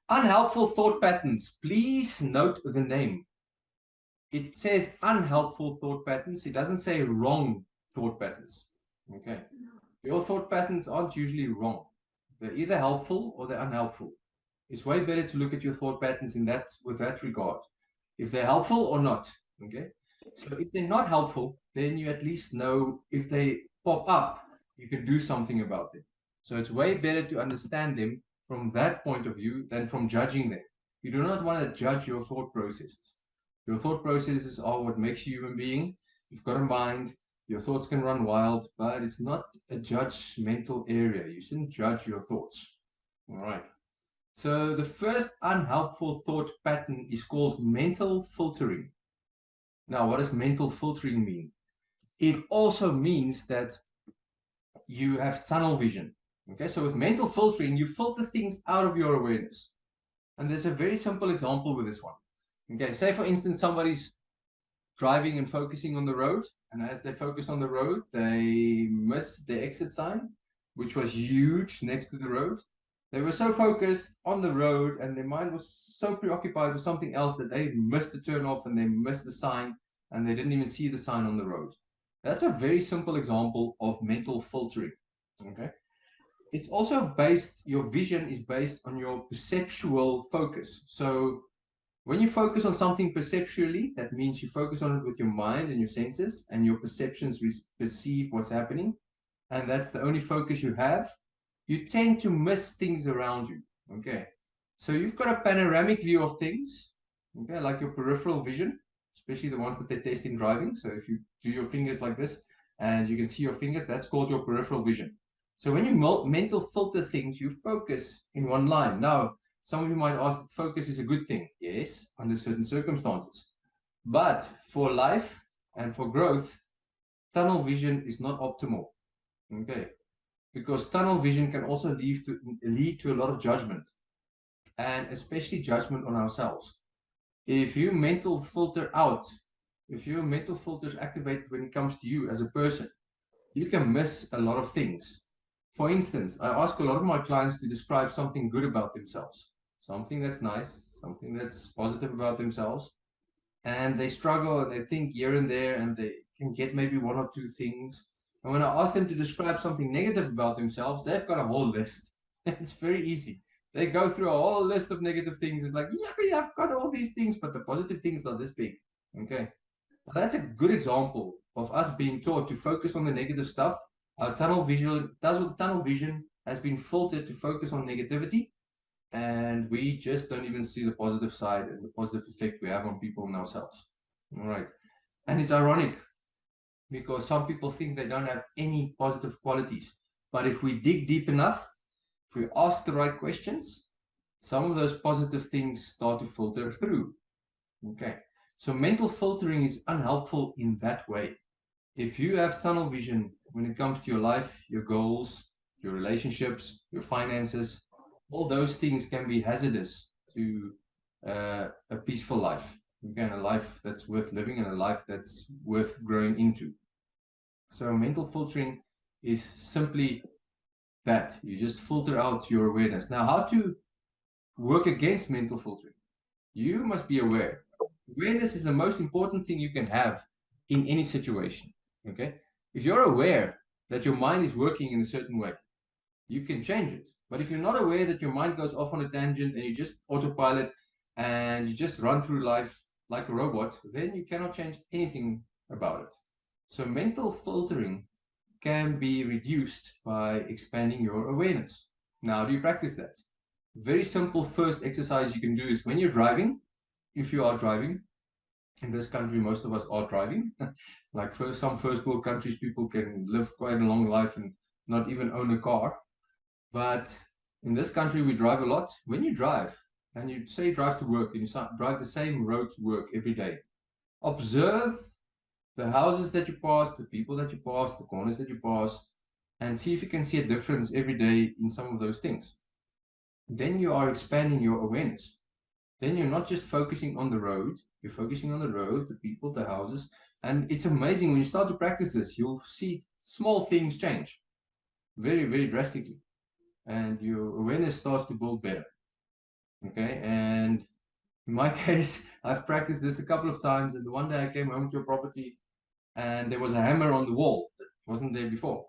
Unhelpful thought patterns. Please note the name. It says unhelpful thought patterns. It doesn't say wrong thought patterns. Okay. Your thought patterns aren't usually wrong. They're either helpful or they're unhelpful. It's way better to look at your thought patterns with that regard. If they're helpful or not. Okay. So if they're not helpful, then you at least know if they pop up, you can do something about them. So it's way better to understand them from that point of view than from judging them. You do not want to judge your thought processes. Your thought processes are what makes you a human being. You've got a mind. Your thoughts can run wild, but it's not a judgmental area. You shouldn't judge your thoughts. All right. So the first unhelpful thought pattern is called mental filtering. Now, what does mental filtering mean? It also means that you have tunnel vision. Okay, so with mental filtering, you filter things out of your awareness. And there's a very simple example with this one. Okay, say for instance, somebody's driving and focusing on the road, and as they focus on the road, they miss the exit sign, which was huge next to the road. They were so focused on the road and their mind was so preoccupied with something else that they missed the turn off and they missed the sign and they didn't even see the sign on the road. That's a very simple example of mental filtering. Okay. It's also your vision is based on your perceptual focus. So when you focus on something perceptually, that means you focus on it with your mind and your senses and your perceptions perceive what's happening. And that's the only focus you have. You tend to miss things around you. Okay. So you've got a panoramic view of things. Okay. Like your peripheral vision, especially the ones that they test in driving. So if you do your fingers like this and you can see your fingers, that's called your peripheral vision. So when you mental filter things, you focus in one line. Now, some of you might ask, focus is a good thing. Yes, under certain circumstances. But for life and for growth, tunnel vision is not optimal. Okay. Because tunnel vision can also lead to a lot of judgment, and especially judgment on ourselves. If your mental filter if your mental filter is activated when it comes to you as a person, you can miss a lot of things. For instance, I ask a lot of my clients to describe something good about themselves, something that's nice, something that's positive about themselves, and they struggle and they think here and there and they can get maybe one or two things. And when I ask them to describe something negative about themselves, they've got a whole list. It's very easy. They go through a whole list of negative things. It's like, yeah, I've got all these things, but the positive things are this big. Okay. Well, that's a good example of us being taught to focus on the negative stuff. Our tunnel vision has been filtered to focus on negativity, and we just don't even see the positive side and the positive effect we have on people and ourselves. All right. And it's ironic because some people think they don't have any positive qualities. But if we dig deep enough, if we ask the right questions, some of those positive things start to filter through. Okay. So mental filtering is unhelpful in that way. If you have tunnel vision when it comes to your life, your goals, your relationships, your finances, all those things can be hazardous to a peaceful life. Again, a life that's worth living and a life that's worth growing into. So mental filtering is simply that. You just filter out your awareness. Now, how to work against mental filtering? You must be aware. Awareness is the most important thing you can have in any situation. Okay? If you're aware that your mind is working in a certain way, you can change it. But if you're not aware that your mind goes off on a tangent and you just autopilot and you just run through life like a robot, then you cannot change anything about it. So mental filtering can be reduced by expanding your awareness. Now, do you practice that? Very simple first exercise you can do is when you're driving, if you are driving, in this country, most of us are driving. Like some first world countries, people can live quite a long life and not even own a car. But in this country, we drive a lot. When you drive, and you say you drive to work, and you drive the same road to work every day, observe the houses that you pass, the people that you pass, the corners that you pass, and see if you can see a difference every day in some of those things. Then you are expanding your awareness. Then you're not just focusing on the road, you're focusing on the road, the people, the houses. And it's amazing when you start to practice this, you'll see small things change very, very drastically. And your awareness starts to build better. Okay, and in my case, I've practiced this a couple of times, and the one day I came home to a property and there was a hammer on the wall that wasn't there before.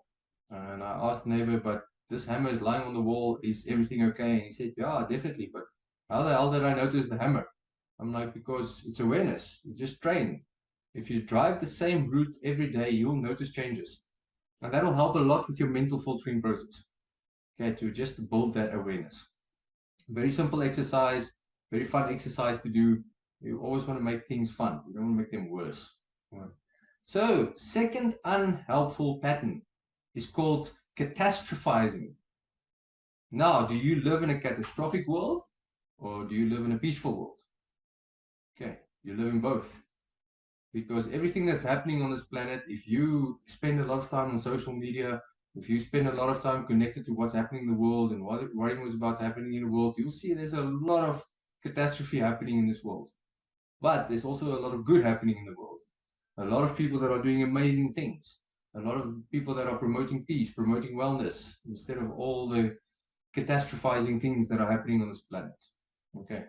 And I asked the neighbor, but this hammer is lying on the wall, is everything okay? And he said, yeah, definitely, but how the hell did I notice the hammer? I'm like, because it's awareness. You just train. If you drive the same route every day, you'll notice changes. And that'll help a lot with your mental filtering process. Okay, to just build that awareness. Very simple exercise, very fun exercise to do. You always want to make things fun. You don't want to make them worse. So, second unhelpful pattern is called catastrophizing. Now, do you live in a catastrophic world or do you live in a peaceful world? Okay, you live in both. Because everything that's happening on this planet, if you spend a lot of time on social media, if you spend a lot of time connected to what's happening in the world and what worrying was about happening in the world, you'll see there's a lot of catastrophe happening in this world. But there's also a lot of good happening in the world. A lot of people that are doing amazing things. A lot of people that are promoting peace, promoting wellness, instead of all the catastrophizing things that are happening on this planet. Okay.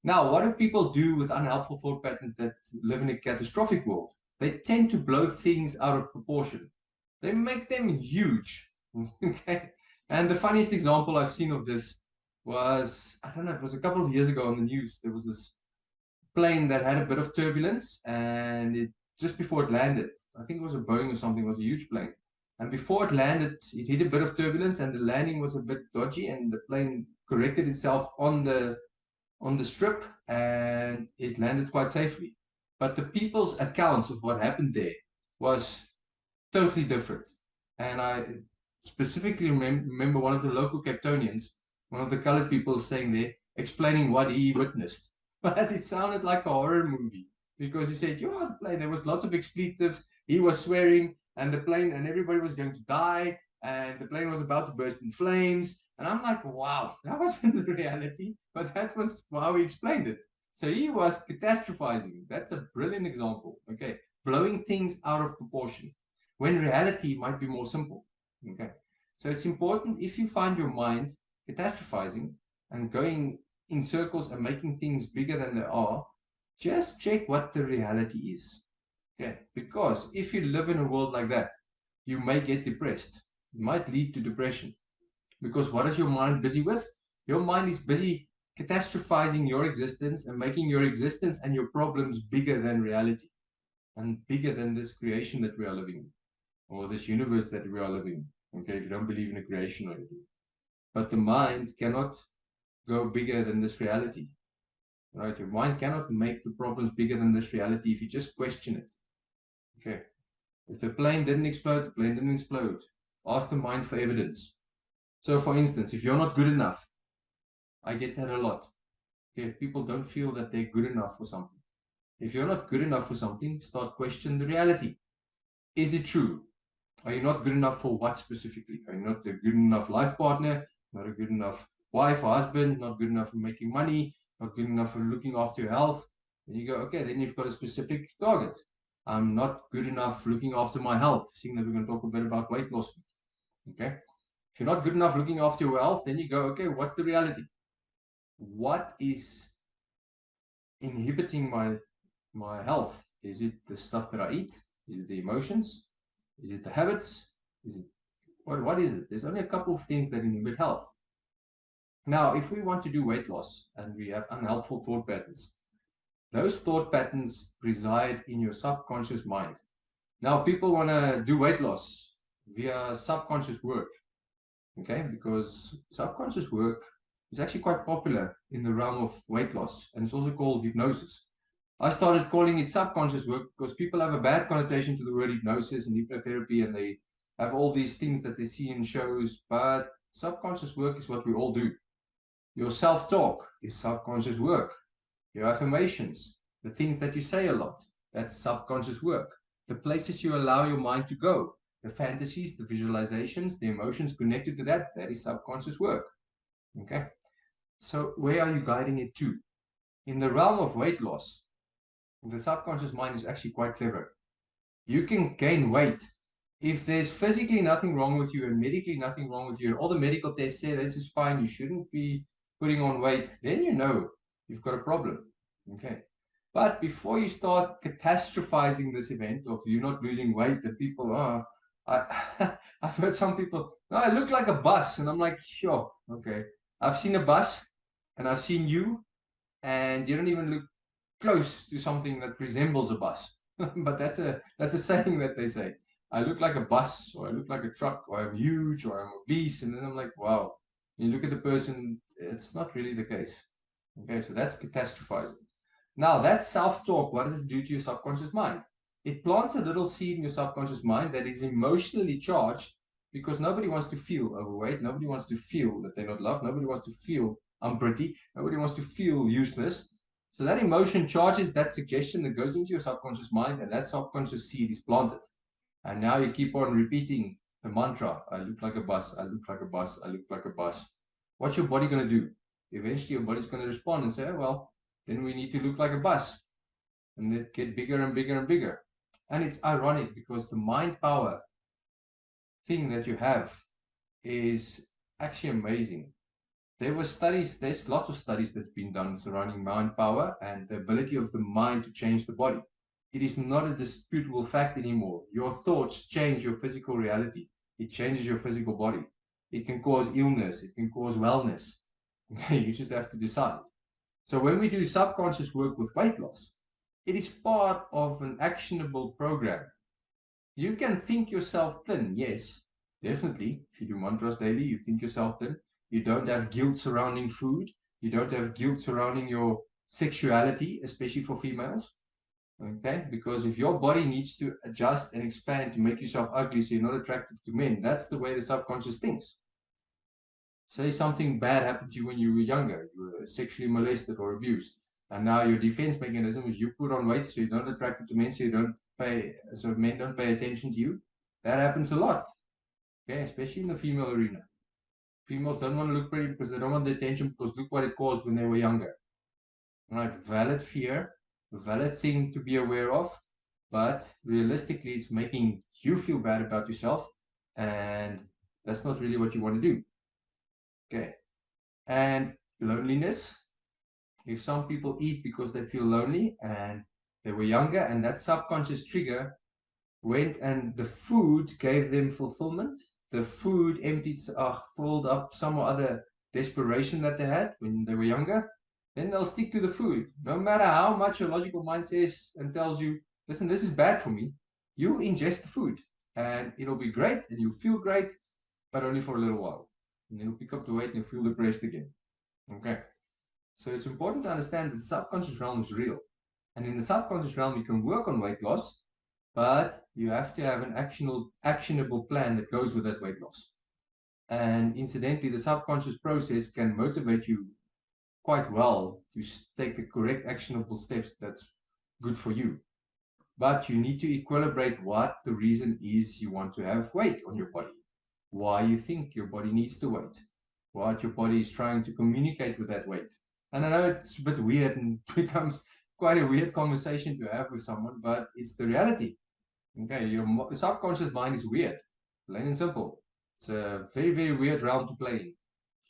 Now, what do people do with unhelpful thought patterns that live in a catastrophic world? They tend to blow things out of proportion. They make them huge. Okay. And the funniest example I've seen of this was, I don't know, it was a couple of years ago on the news. There was this plane that had a bit of turbulence, and it just before it landed, I think it was a Boeing or something, it was a huge plane. And before it landed, it hit a bit of turbulence, and the landing was a bit dodgy, and the plane corrected itself on the strip, and it landed quite safely. But the people's accounts of what happened there was totally different. And I specifically remember one of the local Capetonians, one of the colored people staying there, explaining what he witnessed. But it sounded like a horror movie because he said, "You're on plane. There was lots of expletives. He was swearing, and the plane and everybody was going to die, and the plane was about to burst in flames." And I'm like, "Wow, that wasn't the reality, but that was how he explained it." So he was catastrophizing. That's a brilliant example. Okay, blowing things out of proportion when reality might be more simple. Okay, so it's important if you find your mind catastrophizing and going in circles and making things bigger than they are, just check what the reality is. Okay, because if you live in a world like that, you may get depressed. It might lead to depression. Because what is your mind busy with? Your mind is busy catastrophizing your existence and making your existence and your problems bigger than reality and bigger than this creation that we are living in, or this universe that we are living in. Okay, if you don't believe in a creation or anything. But the mind cannot go bigger than this reality. Right? Your mind cannot make the problems bigger than this reality if you just question it. Okay. If the plane didn't explode, the plane didn't explode. Ask the mind for evidence. So for instance, if you're not good enough, I get that a lot. Okay, people don't feel that they're good enough for something. If you're not good enough for something, start questioning the reality. Is it true? Are you not good enough for what specifically? Are you not a good enough life partner? Not a good enough wife or husband? Not good enough for making money? Not good enough for looking after your health? Then you go, okay, then you've got a specific target. I'm not good enough looking after my health, seeing that we're going to talk a bit about weight loss. Okay. If you're not good enough looking after your health, then you go, okay, what's the reality? What is inhibiting my health? Is it the stuff that I eat? Is it the emotions? Is it the habits? Is it what is it? There's only a couple of things that inhibit health. Now, if we want to do weight loss and we have unhelpful thought patterns, those thought patterns reside in your subconscious mind. Now, people want to do weight loss via subconscious work, okay? Because subconscious work is actually quite popular in the realm of weight loss, and it's also called hypnosis. I started calling it subconscious work because people have a bad connotation to the word hypnosis and hypnotherapy, and they have all these things that they see in shows, but subconscious work is what we all do. Your self-talk is subconscious work. Your affirmations, the things that you say a lot, that's subconscious work. The places you allow your mind to go, the fantasies, the visualizations, the emotions connected to that, that is subconscious work. Okay? So where are you guiding it to? In the realm of weight loss, the subconscious mind is actually quite clever. You can gain weight if there's physically nothing wrong with you and medically nothing wrong with you, and all the medical tests say this is fine, you shouldn't be putting on weight, then you know you've got a problem. Okay. But before you start catastrophizing this event of you not losing weight, and people are, I've heard some people, no, I look like a bus. And I'm like, sure, okay. I've seen a bus and I've seen you, and you don't even look close to something that resembles a bus. But that's a saying that they say. I look like a bus, or I look like a truck, or I'm huge, or I'm obese, and then I'm like, wow. You look at the person, it's not really the case. Okay, so that's catastrophizing. Now, that self-talk, what does it do to your subconscious mind? It plants a little seed in your subconscious mind that is emotionally charged, because nobody wants to feel overweight. Nobody wants to feel that they're not loved. Nobody wants to feel I'm pretty. Nobody wants to feel useless. So that emotion charges that suggestion that goes into your subconscious mind, and that subconscious seed is planted. And now you keep on repeating the mantra, I look like a bus, I look like a bus, I look like a bus. What's your body going to do? Eventually your body's going to respond and say, oh, well, then we need to look like a bus. And then get bigger and bigger and bigger. And it's ironic because the mind power thing that you have is actually amazing. There were studies, there's lots of studies that's been done surrounding mind power and the ability of the mind to change the body. It is not a disputable fact anymore. Your thoughts change your physical reality. It changes your physical body. It can cause illness. It can cause wellness. Okay, you just have to decide. So when we do subconscious work with weight loss, it is part of an actionable program. You can think yourself thin, yes, definitely. If you do mantras daily, you think yourself thin. You don't have guilt surrounding food. You don't have guilt surrounding your sexuality, especially for females. Okay, because if your body needs to adjust and expand to make yourself ugly so you're not attractive to men, that's the way the subconscious thinks. Say something bad happened to you when you were younger, you were sexually molested or abused, and now your defense mechanism is you put on weight so you're not attracted to men, so you don't pay, so men don't pay attention to you. That happens a lot, okay, especially in the female arena. Females don't want to look pretty because they don't want the attention, because look what it caused when they were younger. Right, valid fear, valid thing to be aware of, but realistically, it's making you feel bad about yourself, and that's not really what you want to do. Okay, and loneliness. If some people eat because they feel lonely and they were younger, and that subconscious trigger went and the food gave them fulfillment, the food emptied, filled up some or other desperation that they had when they were younger, then they'll stick to the food. No matter how much your logical mind says and tells you, listen, this is bad for me, you'll ingest the food and it'll be great and you'll feel great, but only for a little while. And then you'll pick up the weight and you'll feel depressed again. Okay. So it's important to understand that the subconscious realm is real. And in the subconscious realm, you can work on weight loss, but you have to have an actionable plan that goes with that weight loss. And incidentally, the subconscious process can motivate you quite well to take the correct actionable steps that's good for you. But you need to equilibrate what the reason is you want to have weight on your body, why you think your body needs the weight, what your body is trying to communicate with that weight. And I know it's a bit weird and becomes quite a weird conversation to have with someone, but it's the reality. Okay, your subconscious mind is weird, plain and simple. It's a very, very weird realm to play in.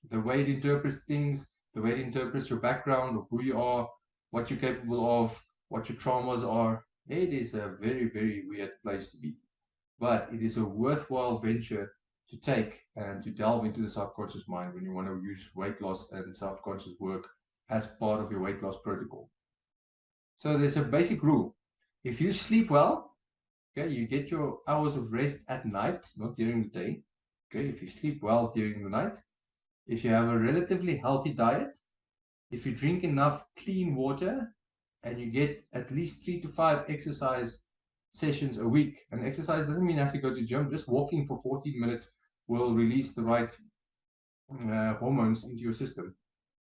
The way it interprets things, the way it interprets your background of who you are, what you're capable of, what your traumas are. It is a very, very weird place to be. But it is a worthwhile venture to take and to delve into the subconscious mind when you want to use weight loss and subconscious work as part of your weight loss protocol. So there's a basic rule. If you sleep well, okay, you get your hours of rest at night, not during the day. Okay, if you sleep well during the night, if you have a relatively healthy diet, if you drink enough clean water, and you get at least 3 to 5 exercise sessions a week. And exercise doesn't mean you have to go to gym. Just walking for 14 minutes will release the right hormones into your system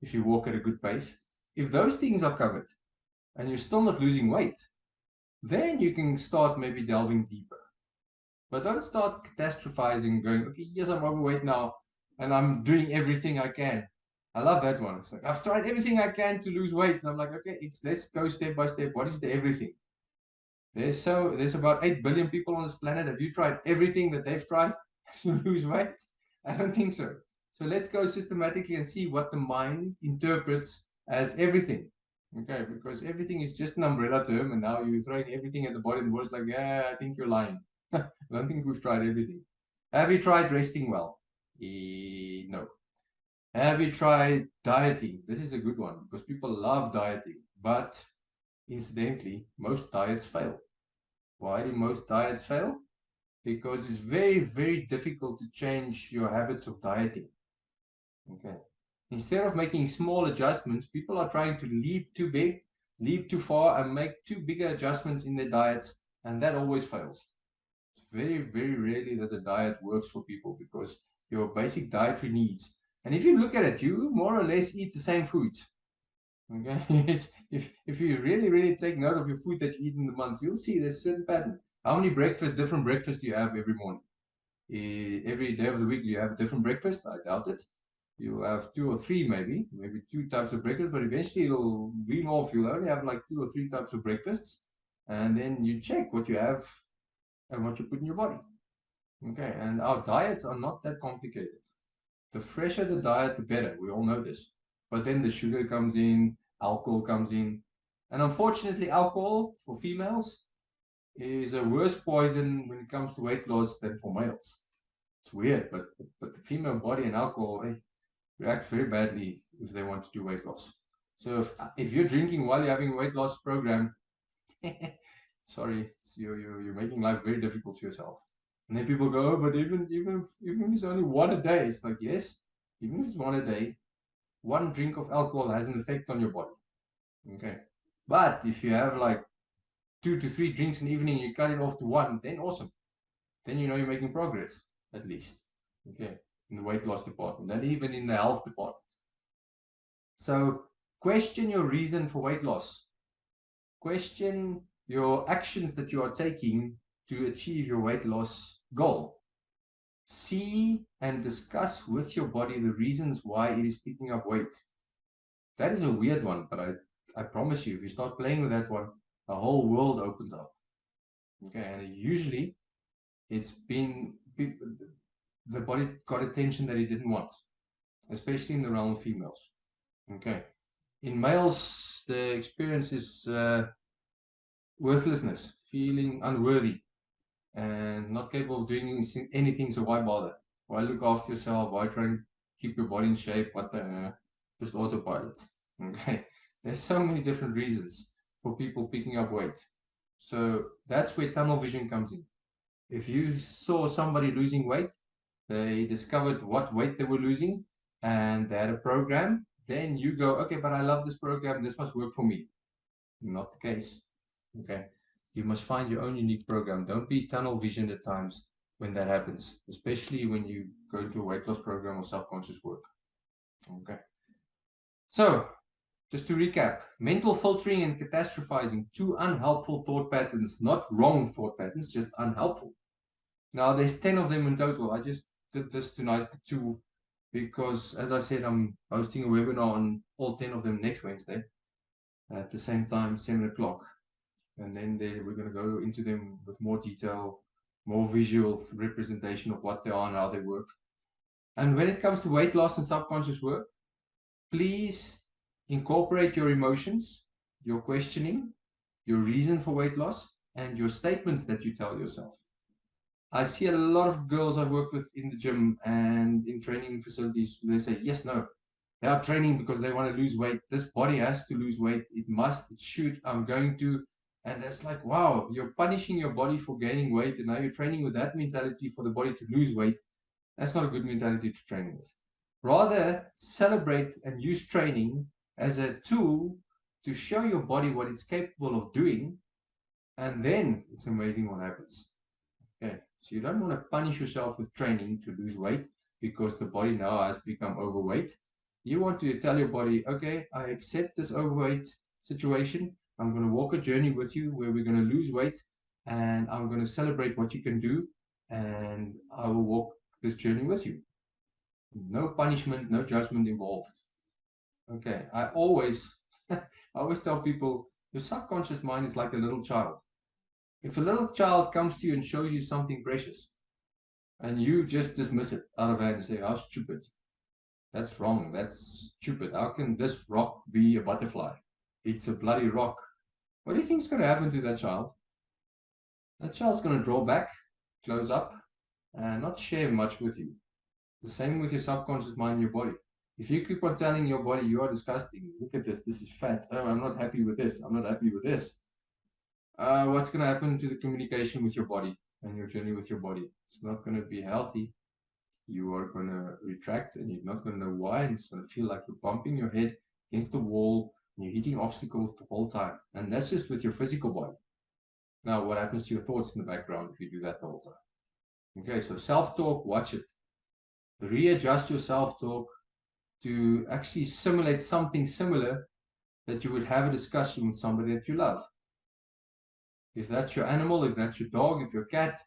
if you walk at a good pace. If those things are covered and you're still not losing weight, then you can start maybe delving deeper. But don't start catastrophizing, going, okay, yes, I'm overweight now, and I'm doing everything I can. I love that one. It's like, I've tried everything I can to lose weight. And I'm like, okay, let's go step by step. What is the everything? There's about 8 billion people on this planet. Have you tried everything that they've tried to lose weight? I don't think so. So let's go systematically and see what the mind interprets as everything. Okay, because everything is just an umbrella term, and now you're throwing everything at the body, and the body's like, yeah, I think you're lying. I don't think we've tried everything. Have you tried resting well? No. Have you tried dieting? This is a good one because people love dieting, but incidentally, most diets fail. Why do most diets fail? Because it's very, very difficult to change your habits of dieting. Okay. Instead of making small adjustments, people are trying to leap too big, leap too far, and make too bigger adjustments in their diets, and that always fails. It's very, very rarely that the diet works for people because your basic dietary needs. And if you look at it, you more or less eat the same foods. Okay, if you really, really take note of your food that you eat in the month, you'll see there's a certain pattern. How many different breakfasts do you have every morning? Every day of the week, do you have a different breakfast? I doubt it. You have 2 or 3 maybe 2 types of breakfast, but eventually it'll wean off. You'll only have like 2 or 3 types of breakfasts, and then you check what you have and what you put in your body. Okay, and our diets are not that complicated. The fresher the diet, the better. We all know this. But then the sugar comes in, alcohol comes in, and unfortunately, alcohol for females is a worse poison when it comes to weight loss than for males. It's weird, but the female body and alcohol reacts very badly if they want to do weight loss. So if you're drinking while you're having a weight loss program, sorry, you're making life very difficult for yourself. And then people go, oh, but even if it's only one a day, it's like, yes, even if it's one a day, one drink of alcohol has an effect on your body. Okay. But if you have like 2 to 3 drinks in the evening, you cut it off to 1, then awesome. Then you know you're making progress, at least. Okay. In the weight loss department, and even in the health department. So question your reason for weight loss. Question your actions that you are taking to achieve your weight loss goal. See and discuss with your body the reasons why it is picking up weight. That is a weird one, but I promise you, if you start playing with that one, the whole world opens up. Okay, and usually it's been the body got attention that it didn't want, especially in the realm of females. Okay, in males, the experience is worthlessness, feeling unworthy, and not capable of doing anything. So why bother? Why look after yourself? Why try and keep your body in shape? What the just autopilot? Okay, there's so many different reasons for people picking up weight. So that's where tunnel vision comes in. If you saw somebody losing weight, they discovered what weight they were losing, and they had a program, then you go, okay, but I love this program, this must work for me. Not the case. Okay, you must find your own unique program. Don't be tunnel visioned at times when that happens, especially when you go into a weight loss program or subconscious work. Okay, so just to recap, mental filtering and catastrophizing, 2 unhelpful thought patterns, not wrong thought patterns, just unhelpful. Now there's 10 of them in total. I just did this tonight, the 2, because as I said, I'm hosting a webinar on all 10 of them next Wednesday at the same time, 7 o'clock. And then we're going to go into them with more detail, more visual representation of what they are and how they work. And when it comes to weight loss and subconscious work, please incorporate your emotions, your questioning, your reason for weight loss, and your statements that you tell yourself. I see a lot of girls I've worked with in the gym and in training facilities. They say, yes, no, they are training because they want to lose weight. This body has to lose weight. It must, it should, I'm going to. And it's like, wow, you're punishing your body for gaining weight, and now you're training with that mentality for the body to lose weight. That's not a good mentality to train with. Rather, celebrate and use training as a tool to show your body what it's capable of doing, and then it's amazing what happens. Okay, so you don't want to punish yourself with training to lose weight because the body now has become overweight. You want to tell your body, okay, I accept this overweight situation. I'm going to walk a journey with you where we're going to lose weight, and I'm going to celebrate what you can do, and I will walk this journey with you. No punishment, no judgment involved. Okay, I always tell people, your subconscious mind is like a little child. If a little child comes to you and shows you something precious, and you just dismiss it out of hand and say, how stupid, That's wrong. That's stupid. How can this rock be a butterfly? It's a bloody rock. What do you think is going to happen to that child? That child's going to draw back, close up, and not share much with you. The same with your subconscious mind, your body. If you keep on telling your body, you are disgusting, look at this is fat, oh, I'm not happy with this, I'm not happy with this. What's going to happen to the communication with your body and your journey with your body? It's not going to be healthy. You are going to retract and you're not going to know why. And it's going to feel like you're bumping your head against the wall and you're hitting obstacles the whole time. And that's just with your physical body. Now, what happens to your thoughts in the background if you do that the whole time? Okay, so self-talk, watch it. Readjust your self-talk to actually simulate something similar that you would have a discussion with somebody that you love. If that's your animal, if that's your dog, if your cat,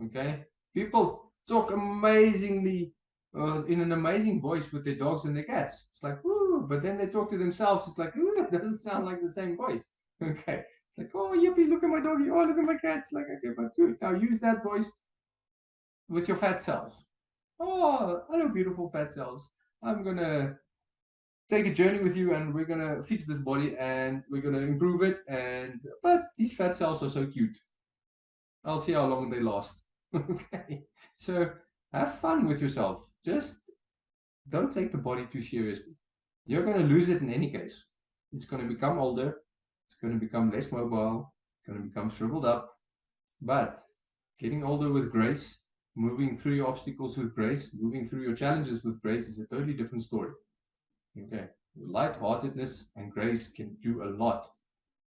okay? People talk amazingly, in an amazing voice with their dogs and their cats. It's like, woo, but then they talk to themselves. It's like, ooh, it doesn't sound like the same voice. Okay, like, oh, yippee, look at my doggy. Oh, look at my cat. It's like, okay, but good. Now use that voice with your fat cells. Oh, hello, beautiful fat cells. I'm going to take a journey with you and we're going to fix this body and we're going to improve it. But these fat cells are so cute. I'll see how long they last. Okay, so have fun with yourself. Just don't take the body too seriously. You're going to lose it in any case. It's going to become older. It's going to become less mobile. It's going to become shriveled up. But getting older with grace, moving through your obstacles with grace, moving through your challenges with grace is a totally different story. Okay, lightheartedness and grace can do a lot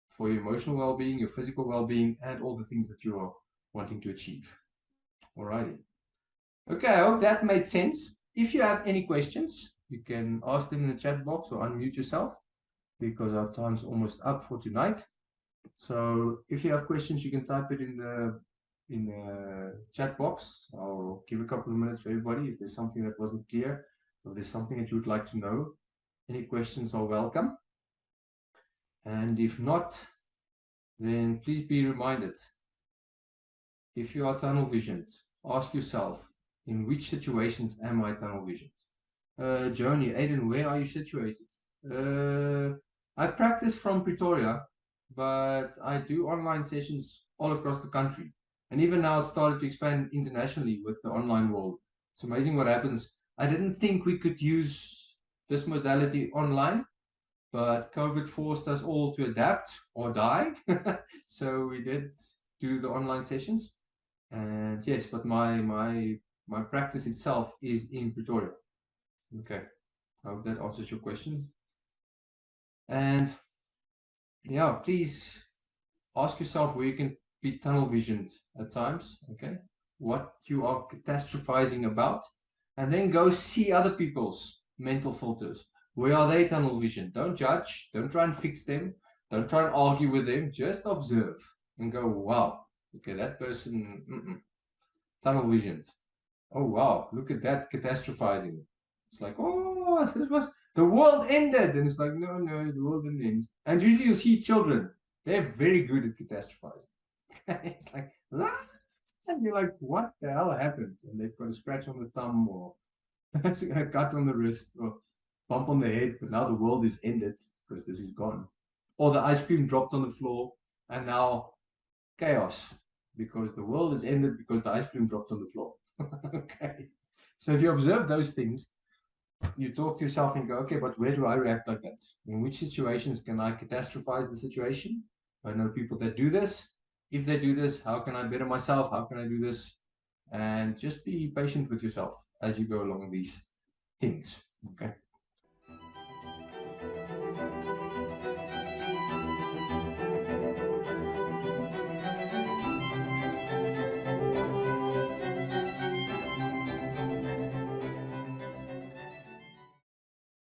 for your emotional well-being, your physical well-being, and all the things that you are wanting to achieve. Alrighty. Okay, I hope that made sense. If you have any questions, you can ask them in the chat box or unmute yourself because our time's almost up for tonight. So if you have questions, you can type it in the chat box. I'll give a couple of minutes for everybody if there's something that wasn't clear, or if there's something that you would like to know. Any questions are welcome. And if not, then please be reminded, if you are tunnel visioned, ask yourself, in which situations am I tunnel visioned? Joni, Aiden, where are you situated? I practice from Pretoria, but I do online sessions all across the country. And even now it's started to expand internationally with the online world. It's amazing what happens. I didn't think we could use this modality online, but COVID forced us all to adapt or die. So we did do the online sessions. And yes, but my practice itself is in Pretoria. Okay, I hope that answers your questions. And yeah, please ask yourself where you can be tunnel visioned at times. Okay, what you are catastrophizing about, and then go see other people's mental filters. Where are they tunnel visioned? Don't judge. Don't try and fix them. Don't try and argue with them. Just observe and go, wow, okay, that person tunnel visioned. Oh wow, look at that catastrophizing. It's like, oh, this was the world ended, and it's like, no, the world didn't end. And usually you see children, they're very good at catastrophizing. It's like, ah! And you're like, what the hell happened? And they've got a scratch on the thumb or a cut on the wrist or bump on the head, but now the world is ended because this is gone. Or the ice cream dropped on the floor and now chaos because the world is ended because the ice cream dropped on the floor. Okay, so if you observe those things, you talk to yourself and go, okay, but where do I react like that? In which situations can I catastrophize the situation? I know people that do this. If they do this, how can I better myself? How can I do this? And just be patient with yourself as you go along these things. Okay.